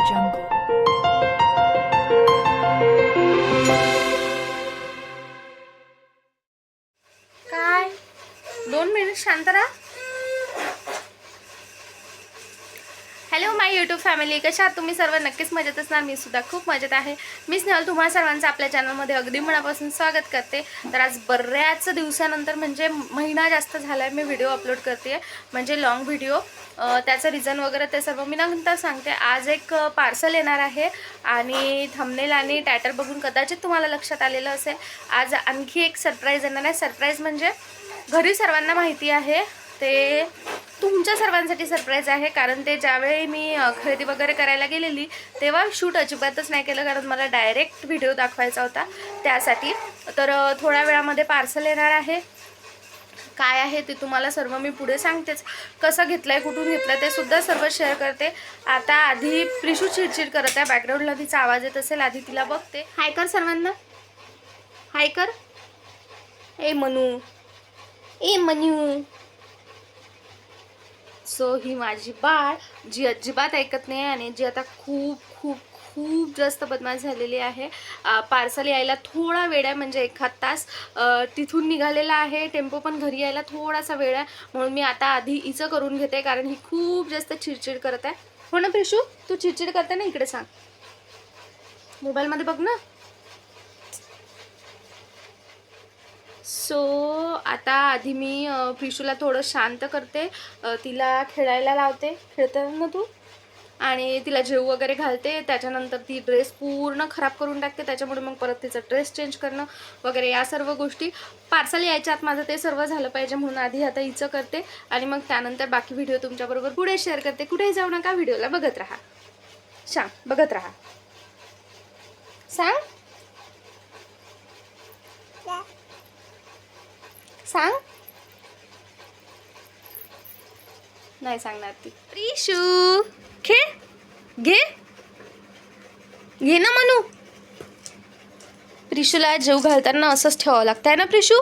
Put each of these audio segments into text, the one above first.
jungle. काय 2 minute शांत राहा. हॅलो माय यूट्यूब फॅमिली, कशा आहात तुम्ही सर्व? नक्कीच मजेत असणार. मी सुद्धा खूप मजेत आहे. मी स्नेहल तुम्हा सर्वांचं आपल्या चॅनलमध्ये अगदी मनापासून स्वागत करते. तर आज बऱ्याच दिवसानंतर म्हणजे महिना जास्त झाला आहे मी व्हिडिओ अपलोड करते, म्हणजे लॉंग व्हिडिओ. त्याचं रिझन वगैरे ते सर्व मी नंतर सांगते. आज एक पार्सल येणार आहे आणि थंबनेल आणि टायटल बघून कदाचित तुम्हाला लक्षात आलेलं असेल. आज आणखी एक सरप्राईज येणार आहे. सरप्राईज म्हणजे घरी सर्वांना माहिती आहे, ते तुमच्या सर्वांसाठी सरप्राईज आहे. कारण ते ज्यावेळी मी खरेदी वगैरे करायला गेलेली तेव्हा शूट अजिबातच नाही केलं, कारण मला डायरेक्ट व्हिडिओ दाखवायचा होता त्यासाठी. तर थोड्या वेळामध्ये पार्सल येणार आहे. काय आहे ते तुम्हाला सर्व मी पुढे सांगतेच. कसं घेतलं आहे, कुठून घेतलं आहे ते सुद्धा सर्व शेअर करते. आता आधी प्रिशू चिडचिड करत आहे, बॅकग्राऊंडला तिचा आवाज येत असेल. आधी तिला बघते. हाय कर सर्वांना, हाय कर. ए मनू, ए मनू. सो ही माझी बाळ जी अजिबात ऐकत नाही आणि जी आता खूप खूप खूप जास्त बदमाश झालेली आहे. पार्सल यायला थोडा वेळ आहे, म्हणजे 1 तास तिथून निघालेला आहे. टेम्पो पण घरी यायला थोडासा वेळ आहे, म्हणून मी आता आधी हिचं करून घेते, कारण ही खूप जास्त चिडचिड करत आहे. हो ना प्रिशू, तू चिडचिड करते ना? इकडे सांग, मोबाईलमध्ये बघ ना. सो आता आधी मी प्रिशूला थोडं शांत करते, तिला खेळायला लावते. खेळते ना तू? आणि तिला जेव वगैरे घालते. त्याच्यानंतर ती ड्रेस पूर्ण खराब करून टाकते, त्याच्यामुळे मग परत तिचा ड्रेस चेंज करणं वगैरे या सर्व गोष्टी. पार्सल यायच्या आत माझं ते सर्व झालं पाहिजे, म्हणून आधी आता हिचं करते आणि मग त्यानंतर बाकी व्हिडिओ तुमच्याबरोबर पुढे शेअर करते. कुठेही जाऊ नका, व्हिडिओला बघत राहा. सांग, बघत राहा. सांग सांग. नाही सांगणार ती. प्रिशू खेळ घे, घे ना मनू. प्रिशूला जेव घालताना असंच ठेवावं लागतं आहे ना प्रिशू?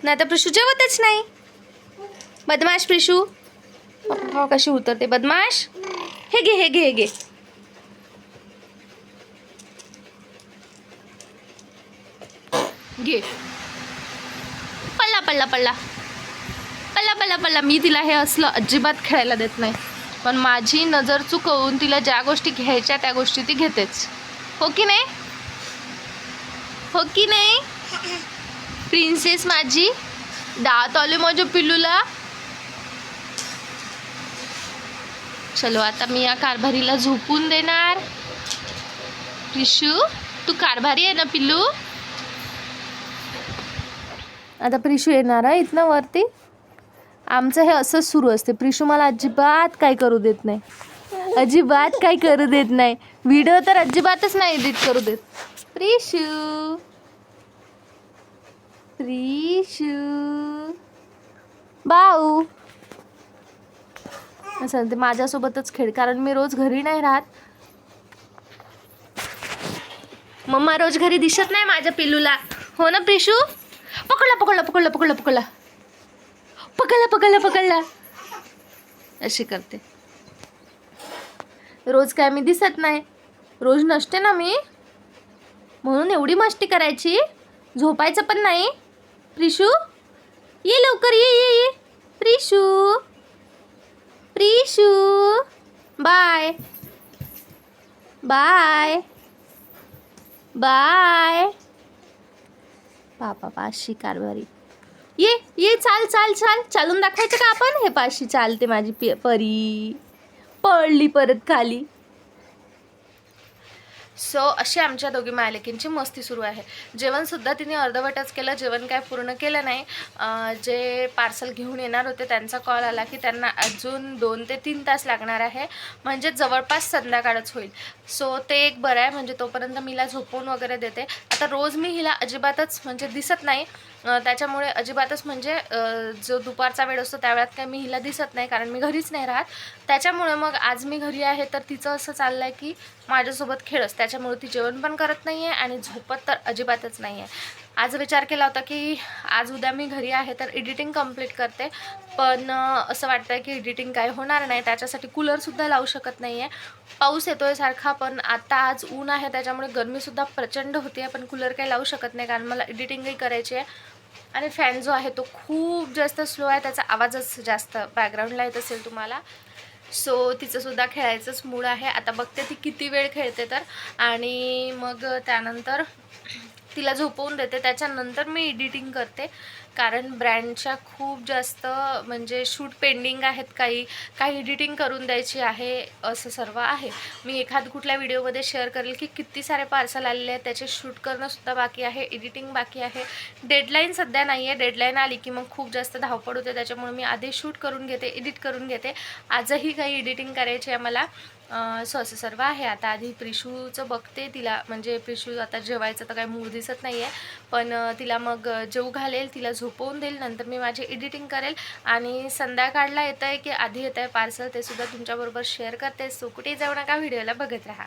नाही तर प्रिशू जेवतच नाही. बदमाश प्रिशू. कशी उतरते बदमाश. हे घे, हे घे, हे घे. घे. पल्ला पल्ला पल्ला पल्ला पल्ला पल्ला. मी तिला हे असलं अजिबात खेळायला देत नाही, पण माझी नजर चुकवून तिला ज्या गोष्टी घ्यायच्या त्या गोष्टी ती घेतेच. हो की नाही? हो की नाही प्रिन्सेस माझी? दात आले माझ्या पिल्लूला. चलो आता मी या कारभारीला झोपून देणार. प्रिशू तू कारभारी आहे ना पिल्लू? आता प्रिशू येणार आहे इथनं वरती. आमचं हे असंच सुरू असते. प्रिशू मला अजिबात काय करू देत नाही, अजिबात काय करू देत नाही. व्हिडिओ तर अजिबातच नाही एडिट करू देत. प्रिशू, प्रिशू बाऊ असं ते माझ्यासोबतच खेळ, कारण मी रोज घरी नाही राहत. मम्मा रोज घरी दिसत नाही माझ्या पिल्लूला. हो ना प्रिशू? पकडला पकडला पकडला पकडला पकडला पकडला पकडला पकडला अशी करते. रोज काय मी दिसत नाही, रोज नसते ना मी, म्हणून एवढी मस्ती करायची. झोपायचं पण नाही. प्रिशू ये लवकर, ये ये ये. Prishu, Prishu bye bye bye. पापा पाशी कारभारी. ये ये, चाल चाल चाल. चालून दाखवायचं का आपण? हे पाशी चालते माझी परी. पडली परत खाली. सो अशी आमच्या दोघी मायलेकींची मस्ती सुरू आहे. जेवणसुद्धा तिने अर्धवटच केलं, जेवण काय पूर्ण केलं नाही. जे पार्सल घेऊन येणार होते त्यांचा कॉल आला की त्यांना अजून 2 ते 3 तास लागणार आहे, म्हणजे जवळपास संध्याकाळच होईल. सो ते एक बरं आहे, म्हणजे तोपर्यंत मी हिला झोपवून वगैरे देते. आता रोज मी हिला अजिबातच म्हणजे दिसत नाही, त्याच्यामुळे अजिबातच म्हणजे जो दुपारचा वेळ असतो त्या वेळात काय मी हिला दिसत नाही, कारण मी घरीच नाही राहत. त्याच्यामुळे मग आज मी घरी आहे तर तिचं असं चाललं आहे की माझ्यासोबत खेळच. त्याच्यामुळे ती जेवण पण करत नाही आहे आणि झोपत तर अजिबातच नाही आहे. आज विचार केला होता की आज उद्या मी घरी आहे तर एडिटिंग कंप्लीट करते, पण असं वाटतं की एडिटिंग काय होणार नाही. त्याच्यासाठी कूलरसुद्धा लावू शकत नाही आहे. पाऊस येतो आहे सारखा, पण आता आज ऊन आहे त्याच्यामुळे गरमीसुद्धा प्रचंड होते आहे. पण कूलर काही लावू शकत नाही कारण मला एडिटिंगही करायची आहे. आणि फॅन जो आहे तो खूप जास्त स्लो आहे, त्याचा आवाजच जास्त बॅकग्राऊंडला येत असेल तुम्हाला. सो तिचंसुद्धा खेळायचंच मूड आहे. आता बघते ती किती वेळ खेळते तर, आणि मग त्यानंतर तिला झोपवून देते. त्याच्यानंतर मी एडिटिंग करते कारण ब्रँडच्या खूप जास्त म्हणजे शूट पेंडिंग आहेत, काही एडिटिंग करून द्यायची आहे, असं सर्व आहे. मी एखाद कुठल्या व्हिडिओमध्ये शेअर करेल की किती सारे पार्सल आलेले आहेत, त्याचे शूट करणंसुद्धा बाकी आहे, एडिटिंग बाकी आहे. डेडलाईन सध्या नाही आहे. डेडलाईन आली की मग खूप जास्त धावपळ होते, त्याच्यामुळे मी आधी शूट करून घेते, एडिट करून घेते. आजही काही एडिटिंग करायची आहे मला. सो असं सर्व आहे. आता आधी प्रिशूचं बघते, तिला म्हणजे प्रिशू आता जेवायचं तर काही मूड दिसत नाही आहे, पण तिला मग जेवू घालेल, तिला झोपवून देईल, नंतर मी माझी एडिटिंग करेल. आणि संध्याकाळला येतं आहे की आधी येतं आहे पार्सल ते सुद्धा तुमच्याबरोबर शेअर करते. सो कुठेही जाऊ नका, व्हिडिओला बघत राहा.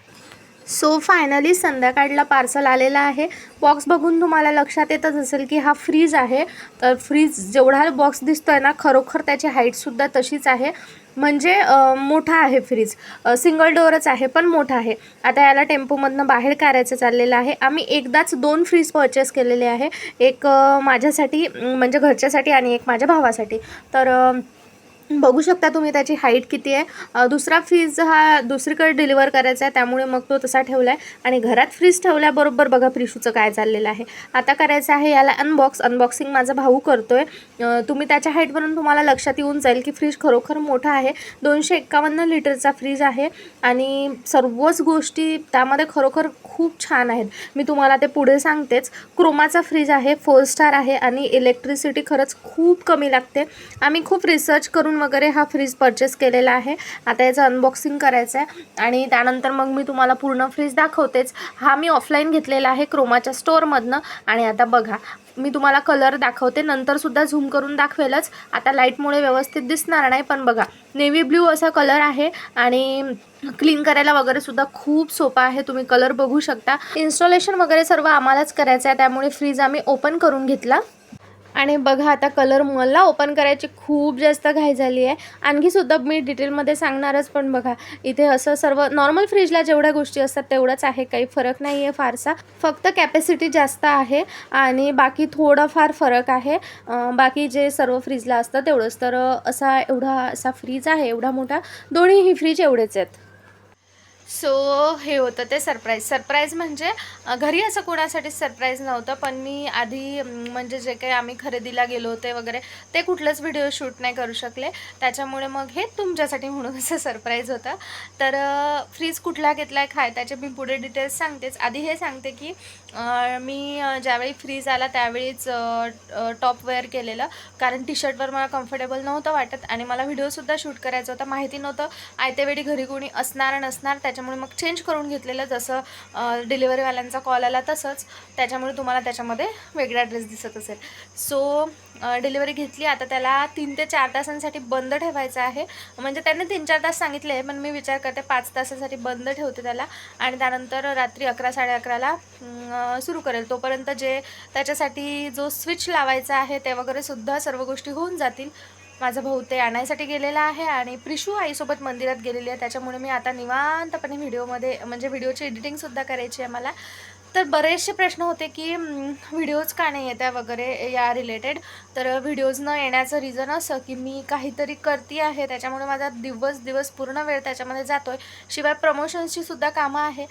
सो फायनली संध्याकाळला पार्सल आलेला आहे. बॉक्स बघून तुम्हाला लक्षात येतच असेल की हा फ्रीज आहे. तर फ्रीज जेवढा बॉक्स दिसतो आहे ना, खरोखर त्याची हाईटसुद्धा तशीच आहे. म्हणजे मोठा आहे फ्रीज. सिंगल डोअरच आहे पण मोठा आहे. आता याला टेम्पोमधनं बाहेर काढायचं चाललेलं आहे. आम्ही एकदाच 2 फ्रीज परचेस केलेले आहे. एक माझ्यासाठी म्हणजे घरच्यासाठी आणि एक माझ्या भावासाठी. तर बघू शकता तुम्ही त्याची हाईट किती आहे. दुसरा फ्रीज हा दुसरीकडे डिलिव्हर करायचा आहे, त्यामुळे मग तो तसा ठेवला आहे. आणि घरात फ्रीज ठेवल्याबरोबर बघा प्रिशूचं काय चाललेलं आहे. आता करायचं आहे याला अनबॉक्सिंग माझा भाऊ करतो आहे. तुम्ही त्याच्या हाईटवरून तुम्हाला लक्षात येऊन जाईल की फ्रीज खरोखर मोठा आहे. 251 लिटरचा फ्रीज आहे आणि सर्वच गोष्टी त्यामध्ये खरोखर खूप छान आहेत. मी तुम्हाला ते पुढे सांगतेच. क्रोमाचा फ्रीज आहे, 4 स्टार आहे आणि इलेक्ट्रिसिटी खरंच खूप कमी लागते. आम्ही खूप रिसर्च करून वगैरे हा फ्रीज परचेस केलेला आहे. आता याचं अनबॉक्सिंग करायचं आहे आणि त्यानंतर मग मी तुम्हाला पूर्ण फ्रीज दाखवतेच. हा मी ऑफलाईन घेतलेला आहे क्रोमाच्या स्टोअरमधनं. आणि आता बघा मी तुम्हाला कलर दाखवते, नंतरसुद्धा झूम करून दाखवेलच. आता लाईटमुळे व्यवस्थित दिसणार नाही, पण बघा नेव्ही ब्ल्यू असा कलर आहे आणि क्लीन करायला वगैरे सुद्धा खूप सोपा आहे. तुम्ही कलर बघू शकता. इन्स्टॉलेशन वगैरे सर्व आम्हालाच करायचं आहे, त्यामुळे फ्रीज आम्ही ओपन करून घेतला. आणि बघा आता कलर मला ओपन करायची खूप जास्त घाई झाली आहे. आणखीसुद्धा मी डिटेलमध्ये सांगणारच, पण बघा इथे असं सर्व नॉर्मल फ्रीजला जेवढ्या गोष्टी असतात तेवढंच आहे, काही फरक नाही आहे फारसा. फक्त कॅपॅसिटी जास्त आहे आणि बाकी थोडाफार फरक आहे. बाकी जे सर्व फ्रीजला असतं तेवढंच. तर असा फ्रीज आहे, एवढा मोठा. दोन्हीही फ्रीज एवढेच आहेत. सो हे होतं ते सरप्राईज म्हणजे घरी असं कोणासाठीच सरप्राईज नव्हतं, पण मी आधी म्हणजे जे काही आम्ही खरेदीला गेलो होते वगैरे ते कुठलंच व्हिडिओ शूट नाही करू शकले, त्याच्यामुळे मग हे तुमच्यासाठी म्हणून असं सरप्राईज होतं. तर फ्रीज कुठला घेतला आहे काय त्याचे मी पुढे डिटेल्स सांगतेच. आधी हे सांगते की मी ज्यावेळी फ्रीज आला त्यावेळीच टॉप वेअर केलेलं, कारण टी शर्टवर मला कम्फर्टेबल नव्हतं वाटत आणि मला व्हिडिओसुद्धा शूट करायचा होता. माहिती नव्हतं आयत्यावेळी घरी कोणी असणार नसणार, त्याच्यामुळे मग चेंज करून घेतलेलं. जसं डिलिव्हरीवाल्यांचा कॉल आला तसंच, त्याच्यामुळे तुम्हाला त्याच्यामध्ये वेगळा ड्रेस दिसत असेल. सो डिलिव्हरी घेतली. आता त्याला 3 ते 4 तासांसाठी बंद ठेवायचं आहे. म्हणजे त्याने 3-4 तास सांगितले आहे, पण मी विचार करते 5 तासासाठी बंद ठेवते त्याला आणि त्यानंतर रात्री 11-11:30ला सुरू करेल. तोपर्यंत जे त्याच्यासाठी जो स्विच लावायचा आहे ते वगैरे सुद्धा सर्व गोष्टी होऊन जातील. माझा भाऊ ते आणायसाठी गेलेला आहे आणि प्रिशू आईसोबत मंदिरात गेलेली आहे, त्याच्यामुळे मी आता निवांतपणे व्हिडिओची एडिटिंगसुद्धा करायची आहे मला. तर बरेचसे प्रश्न होते की व्हिडिओज का नाही येत्या वगैरे या रिलेटेड. तर व्हिडिओज न येण्याचं रिझन असं की मी काहीतरी करते आहे, त्याच्यामुळे माझा दिवस पूर्ण वेळ त्याच्यामध्ये जातो आहे. शिवाय प्रमोशन्सची सुद्धा कामं आहे.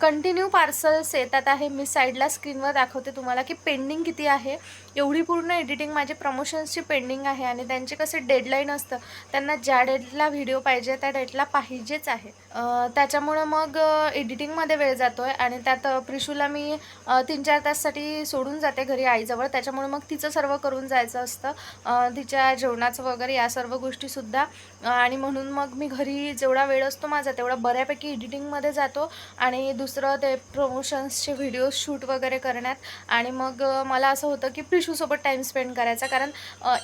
कंटिन्यू पार्सल्स येतात आहे. मी साईडला स्क्रीनवर दाखवते तुम्हाला की पेंडिंग किती आहे. एवढी पूर्ण एडिटिंग माझी प्रमोशन्सची पेंडिंग आहे आणि त्यांचे कसे डेडलाईन असतं, त्यांना ज्या डेटला व्हिडिओ पाहिजे त्या डेटला पाहिजेच आहे. त्याच्यामुळं मग एडिटिंगमध्ये वेळ जातो आहे आणि त्यात प्रिशूला मी 3-4 ताससाठी सोडून जाते घरी आईजवळ, त्याच्यामुळे मग तिचं सर्व करून जायचं असतं, तिच्या जेवणाचं वगैरे या सर्व गोष्टीसुद्धा. आणि म्हणून मग मी घरी जेवढा वेळ असतो माझा तेवढा बऱ्यापैकी एडिटिंगमध्ये जातो आणि दुसरं ते प्रमोशन्सचे व्हिडिओ शूट वगैरे करण्यात. आणि मग मला असं होतं की प्रिशूसोबत टाईम स्पेंड करायचा, कारण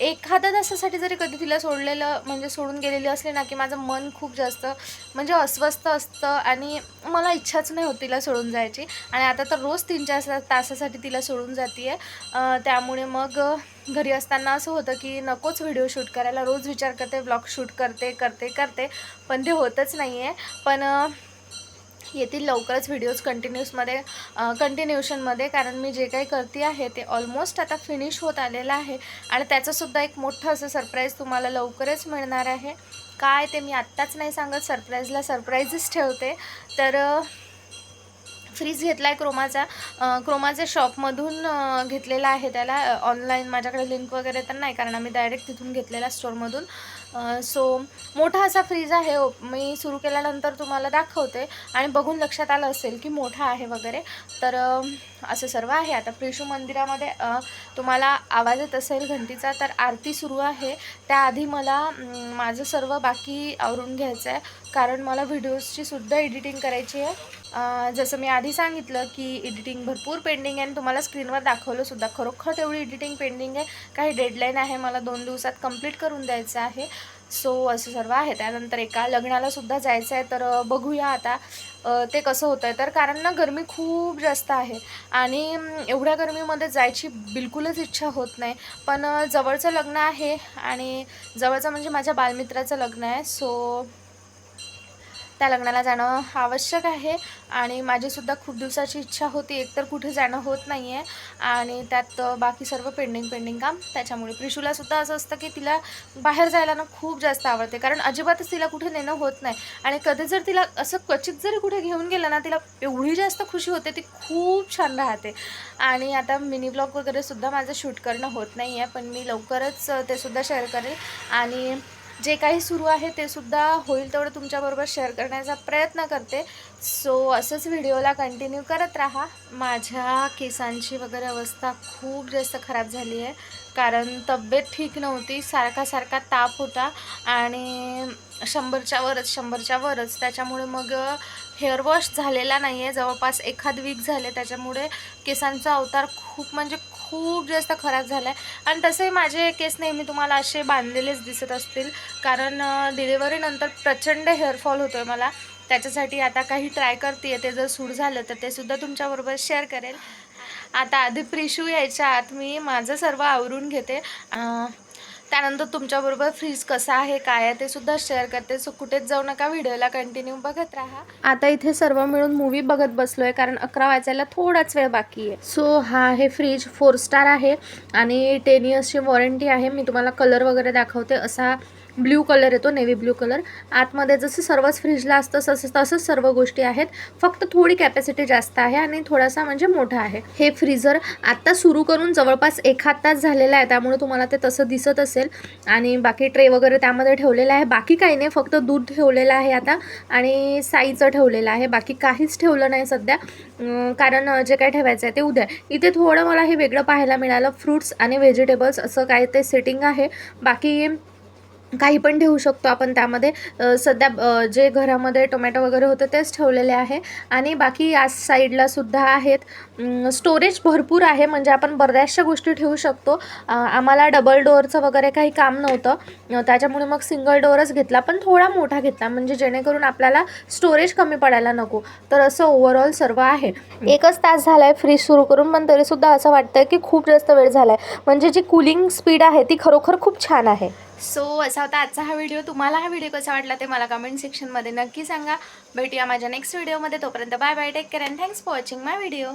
एखाद्या तासासाठी जरी कधी तिला सोडून गेलेली असली ना की माझं मन खूप जास्त म्हणजे अस्वस्थ असतं आणि मला इच्छाच नाही होत तिला सोडून जायची. आणि आता तर रोज 3-4 तासासाठी तिला सोडून जाते आहे. त्यामुळे मग घरी असताना असं होतं की नकोच व्हिडिओ शूट करायला. रोज विचार करते ब्लॉग शूट करते पण ते होतच नाही आहे. पण येतील लवकरच व्हिडिओज कंटिन्यूशनमध्ये, कारण मी जे काही करते आहे ते ऑलमोस्ट आता फिनिश होत आलेलं आहे. आणि त्याचंसुद्धा एक मोठं असं सरप्राईज तुम्हाला लवकरच मिळणार आहे. काय ते मी आत्ताच नाही सांगत, सरप्राईजला सरप्राईजच ठेवते. तर फ्रीज घेतला आहे क्रोमाच्या शॉपमधून घेतलेला आहे. त्याला ऑनलाईन माझ्याकडे लिंक वगैरे तर नाही, कारण आम्ही डायरेक्ट तिथून घेतलेला स्टोअरमधून. सो मोठा असा फ्रीज आहे. मी सुरू केल्यानंतर तुम्हाला दाखवते आणि बघून लक्षात आलं असेल की मोठा आहे वगैरे. तर असं सर्व आहे. आता प्रिशू मंदिरामध्ये तुम्हाला आवाज येत असेल घंटीचा, तर आरती सुरू आहे. त्याआधी मला माझं सर्व बाकी आवरून घ्यायचं आहे, कारण मला व्हिडिओजची सुद्धा एडिटिंग करायची आहे. जसं मी आधी सांगितलं की एडिटिंग भरपूर पेंडिंग आहे आणि तुम्हाला स्क्रीनवर दाखवलंसुद्धा. खरोखर तेवढी एडिटिंग पेंडिंग आहे. काही डेडलाईन आहे, मला 2 दिवसात कंप्लीट करून द्यायचं आहे. सो असं सर्व आहे. त्यानंतर एका लग्नालासुद्धा जायचं आहे. तर बघूया आता ते कसं होतं आहे. तर कारण ना गरमी खूप जास्त आहे आणि एवढ्या गरमीमध्ये जायची बिलकुलच इच्छा होत नाही. पण जवळचं लग्न आहे आणि जवळचं म्हणजे माझ्या बालमित्राचं लग्न आहे. सो त्या लग्नाला जाणं आवश्यक आहे आणि माझीसुद्धा खूप दिवसाची इच्छा होती. एकतर कुठे जाणं होत नाही आहे आणि त्यात बाकी सर्व पेंडिंग काम. त्याच्यामुळे प्रिशूलासुद्धा असं असतं की तिला बाहेर जायला ना खूप जास्त आवडते, कारण अजिबातच तिला कुठे नेणं होत नाही. आणि कधी जर तिला असं क्वचित जरी कुठे घेऊन गेलं ना, तिला एवढी जास्त खुशी होते, ती खूप छान राहते. आणि आता मिनी ब्लॉग वगैरेसुद्धा माझं शूट करणं होत नाही आहे, पण मी लवकरच ते सुद्धा शेअर करेल. आणि जे काही सुरू आहे ते सुद्धा होईल तेवढं तुमच्याबरोबर शेअर करण्याचा प्रयत्न करते. सो असंच व्हिडिओला कंटिन्यू करत राहा. माझ्या केसांची वगैरे अवस्था खूप जास्त खराब झाली आहे, कारण तब्येत ठीक नव्हती. सारखा ताप होता आणि 100च्या वरच. त्याच्यामुळे मग हेअर वॉश झालेला नाही आहे, जवळपास एखाद वीक झाले. त्याच्यामुळे केसांचा अवतार खूप जास्त खराब झाला आहे. आणि तसे माझे केस नेहमी तुम्हाला असे बांधलेलेच दिसत असतील, कारण डिलिव्हरीनंतर प्रचंड हेअरफॉल होतो आहे मला. त्याच्यासाठी आता काही ट्राय करते आहे. ते जर सूट झालं तर ते सुद्धा तुमच्याबरोबर शेअर करेल. आता आधी प्रिशू यायच्या आत मी माझं सर्व आवरून घेते. त्यानंतर तुमच्याबरोबर फ्रीज कसा आहे काय आहे ते सुद्धा शेअर करते. सो कुठेच जाऊ नका, व्हिडिओला कंटिन्यू बघत राहा. आता इथे सर्व मिळून मूवी बघत बसलो आहे, कारण 11 वाजायला थोडाच वेळ बाकी आहे. सो हा आहे फ्रीज, 4 स्टार आहे आणि 10 इयर्सची वॉरंटी आहे. मी तुम्हाला कलर वगैरे दाखवते. असा ब्ल्यू कलर येतो, नेव्ही ब्ल्यू कलर. आतमध्ये जसं सर्वच फ्रीजला असतं तसंच सर्व गोष्टी आहेत, फक्त थोडी कॅपॅसिटी जास्त आहे आणि थोडासा म्हणजे मोठा आहे. हे फ्रीजर आत्ता सुरू करून जवळपास 1 तास झालेला आहे, त्यामुळे तुम्हाला ते तसं दिसत असेल. आणि बाकी ट्रे वगैरे त्यामध्ये ठेवलेलं आहे. बाकी काही नाही, फक्त दूध ठेवलेलं आहे आता आणि साईचं ठेवलेलं आहे. बाकी काहीच ठेवलं नाही सध्या, कारण जे काय ठेवायचं आहे ते उद्या. इथे थोडं मला हे वेगळं पाहायला मिळालं, फ्रूट्स आणि व्हेजिटेबल्स असं काय ते सेटिंग आहे. बाकी काही पण ठेवू शकतो आपण त्यामध्ये. सध्या जे घरामध्ये टोमॅटो वगैरे होतं तेच ठेवलेले आहे. आणि बाकी या साईडला सुद्धा आहेत. स्टोरेज भरपूर आहे, म्हणजे आपण बऱ्याचशा गोष्टी ठेवू शकतो. आम्हाला डबल डोअरचं वगैरे काही काम नव्हतं, त्याच्यामुळे मग सिंगल डोअरच घेतला, पण थोडा मोठा घेतला, म्हणजे जेणेकरून आपल्याला स्टोरेज कमी पडायला नको. तर असं ओव्हरऑल सर्व आहे. 1च तास झाला आहे फ्रीज सुरू करून, पण तरीसुद्धा असं वाटतं की खूप जास्त वेळ झाला आहे. म्हणजे जी कूलिंग स्पीड आहे ती खरोखर खूप छान आहे. सो असा होता आजचा हा व्हिडिओ. तुम्हाला हा व्हिडिओ कसा वाटला ते मला कमेंट सेक्शनमध्ये नक्की सांगा. भेटूया माझ्या नेक्स्ट व्हिडिओमध्ये. तोपर्यंत bye bye, take care and thanks for watching my video.